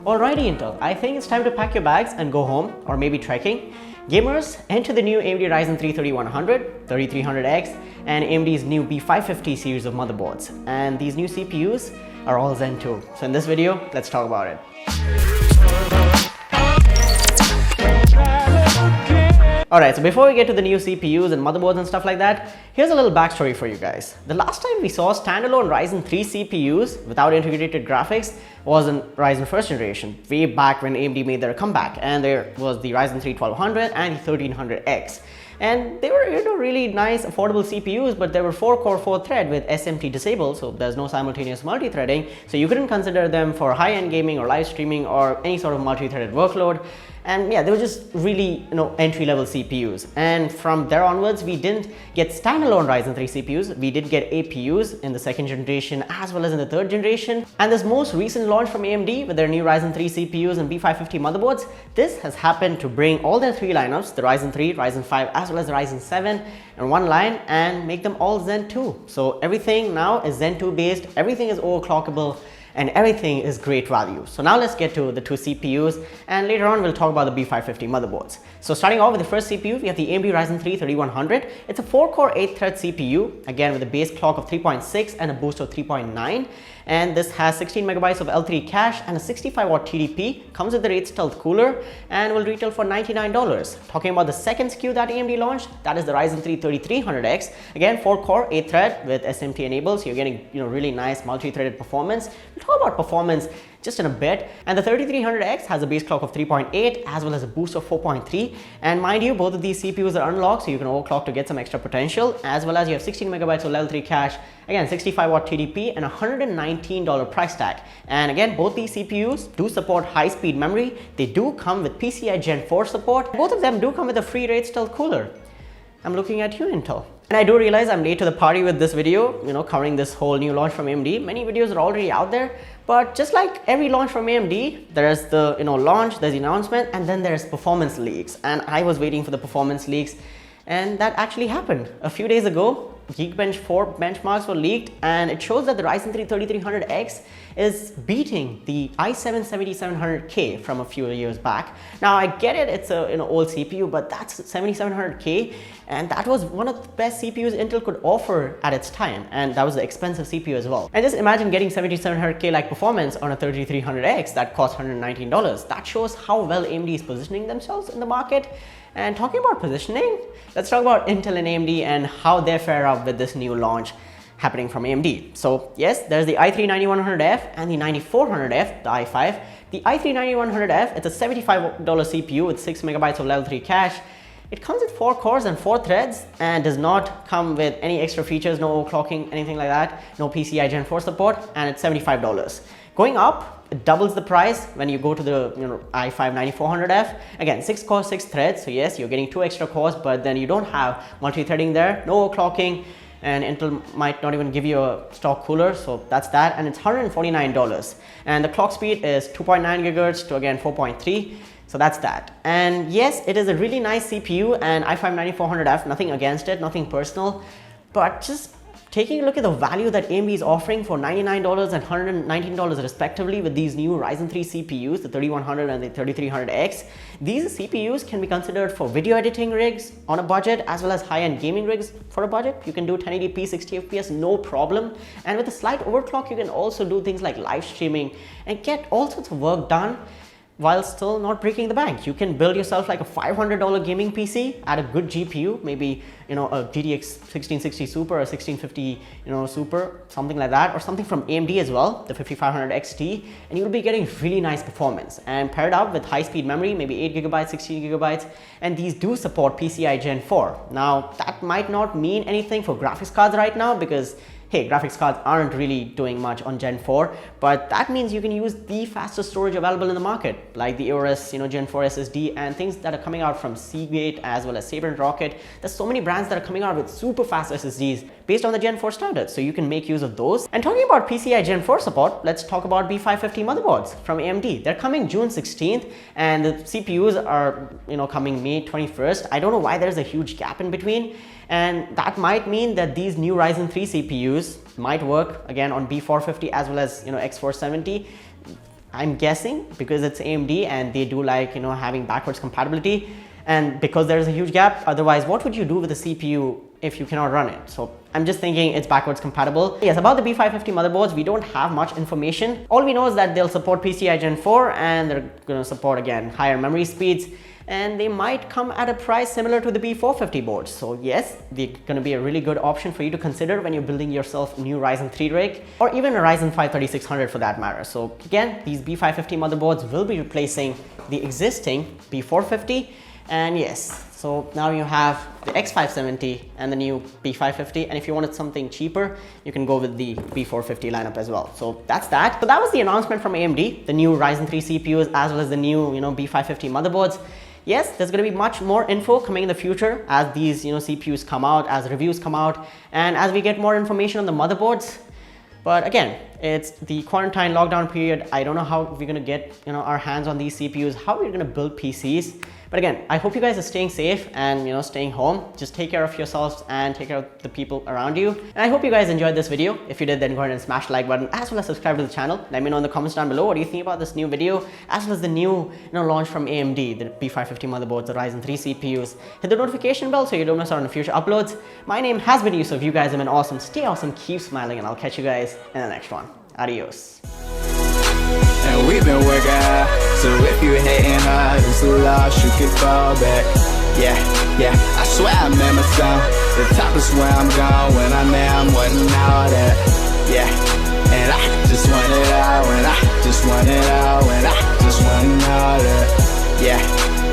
Alrighty Intel, I think it's time to pack your bags and go home, or maybe trekking. Gamers, enter the new AMD Ryzen 3 3100, 3300X and AMD's new B550 series of motherboards. And these new CPUs are all Zen 2. So in this video, let's talk about it. Alright, so before we get to the new CPUs and motherboards and stuff like that, here's a little backstory for you guys. The last time we saw standalone Ryzen 3 CPUs without integrated graphics was in Ryzen first generation, way back when AMD made their comeback, and there was the Ryzen 3 1200 and the 1300X. And they were really nice, affordable CPUs, but they were 4-core 4-thread with SMT disabled, so there's no simultaneous multi-threading, so you couldn't consider them for high-end gaming or live streaming or any sort of multi-threaded workload. And yeah, they were just really entry-level CPUs. And from there onwards, we didn't get standalone Ryzen 3 CPUs. We did get APUs in the second generation as well as in the third generation. And this most recent launch from AMD with their new Ryzen 3 CPUs and B550 motherboards, this has happened to bring all their three lineups, the Ryzen 3, Ryzen 5 as well as the Ryzen 7 in one line and make them all Zen 2. So everything now is Zen 2 based, everything is overclockable, and everything is great value. So now let's get to the two CPUs, and later on we'll talk about the B550 motherboards. So starting off with the first CPU, we have the AMD Ryzen 3 3100. It's a 4-core 8-thread CPU, again with a base clock of 3.6 and a boost of 3.9. And this has 16 megabytes of L3 cache and a 65-watt TDP, comes with the Wraith Stealth cooler, and will retail for $99. Talking about the second SKU that AMD launched, that is the Ryzen 3 3300X. Again, 4-core 8-thread with SMT enabled, so you're getting really nice multi-threaded performance. We'll talk about performance just in a bit. And the 3300X has a base clock of 3.8 as well as a boost of 4.3. And mind you, both of these CPUs are unlocked, so you can overclock to get some extra potential, as well as you have 16 megabytes of L3 cache, again 65-watt TDP and a $119 price tag. And again, both these CPUs do support high-speed memory. They do come with PCI Gen 4 support. Both of them do come with a free Wraith Stealth cooler. I'm looking at you, Intel. And I do realize I'm late to the party with this video, covering this whole new launch from AMD. Many videos are already out there, but just like every launch from AMD, there's the launch, there's the announcement, and then there's performance leaks. And I was waiting for the performance leaks, and that actually happened. A few days ago, Geekbench 4 benchmarks were leaked, and it shows that the Ryzen 3 3300X is beating the i7 7700K from a few years back. Now I get it, it's a old CPU, but that's 7700K, and that was one of the best CPUs Intel could offer at its time, and that was the expensive CPU as well. And just imagine getting 7700K like performance on a 3300X that costs $119. That shows how well AMD is positioning themselves in the market. And talking about positioning, let's talk about Intel and AMD and how they fare up with this new launch happening from AMD. So yes, there's the i3-9100F and the 9400F, the i5. The i3-9100F, it's a $75 CPU with 6 megabytes of level 3 cache. It comes with 4 cores and 4 threads and does not come with any extra features, no overclocking, anything like that, no PCI Gen 4 support, and it's $75. Going up, it doubles the price when you go to the i5-9400F. Again, 6 cores, 6 threads, so yes, you're getting 2 extra cores, but then you don't have multi-threading there, no overclocking, and Intel might not even give you a stock cooler, so that's that, and it's $149. And the clock speed is 2.9 gigahertz to again 4.3. So that's that. And yes, it is a really nice CPU, and i5-9400F, nothing against it, nothing personal, but just taking a look at the value that AMD is offering for $99 and $119 respectively with these new Ryzen 3 CPUs, the 3100 and the 3300X. These CPUs can be considered for video editing rigs on a budget as well as high-end gaming rigs for a budget. You can do 1080p 60 FPS no problem, and with a slight overclock you can also do things like live streaming and get all sorts of work done while still not breaking the bank. You can build yourself like a $500 gaming PC at a good GPU, maybe a GTX 1660 Super or 1650 Super, something like that, or something from AMD as well, the 5500 XT, and you'll be getting really nice performance. And paired up with high-speed memory, maybe 8 gigabytes, 16 gigabytes, and these do support PCI Gen 4. Now that might not mean anything for graphics cards right now because hey, graphics cards aren't really doing much on Gen 4, but that means you can use the fastest storage available in the market, like the EOS, Gen 4 SSD and things that are coming out from Seagate as well as Sabre and Rocket. There's so many brands that are coming out with super fast SSDs based on the Gen 4 standards, so you can make use of those. And talking about PCI Gen 4 support, let's talk about B550 motherboards from AMD. They're coming June 16th, and the CPUs are coming May 21st. I don't know why there's a huge gap in between. And that might mean that these new Ryzen 3 CPUs might work again on B450 as well as X470. I'm guessing because it's AMD and they do like, you know, having backwards compatibility, and because there's a huge gap. Otherwise, what would you do with a CPU if you cannot run it? So I'm just thinking it's backwards compatible. Yes, about the B550 motherboards, we don't have much information. All we know is that they'll support PCI Gen 4 and they're going to support, again, higher memory speeds, and they might come at a price similar to the B450 boards. So yes, they're going to be a really good option for you to consider when you're building yourself a new Ryzen 3 rig, or even a Ryzen 5 3600 for that matter. So again, these B550 motherboards will be replacing the existing B450. And yes, so now you have the X570 and the new B550, and if you wanted something cheaper, you can go with the B450 lineup as well. So that's that. So that was the announcement from AMD, the new Ryzen 3 CPUs as well as the new, you know, B550 motherboards. Yes, there's going to be much more info coming in the future as these, you know, CPUs come out, as reviews come out, and as we get more information on the motherboards. But again, it's the quarantine lockdown period. I don't know how we're going to get, you know, our hands on these CPUs, how we're going to build PCs. But again, I hope you guys are staying safe and, you know, staying home. Just take care of yourselves and take care of the people around you. And I hope you guys enjoyed this video. If you did, then go ahead and smash the like button as well as subscribe to the channel. Let me know in the comments down below what do you think about this new video, as well as the new, you know, launch from AMD, the B550 motherboards, the Ryzen 3 CPUs. Hit the notification bell so you don't miss out on the future uploads. My name has been Yusuf. You guys have been awesome. Stay awesome, keep smiling, and I'll catch you guys in the next one. Adios. And we've been working hard, so if you hating hard, it's a loss, you can fall back. Yeah, I swear I remember some. The top is where I'm going, when I'm there, I'm wanting all that. Yeah, and I just want it all, and I just want it all, and I just want all that. Yeah.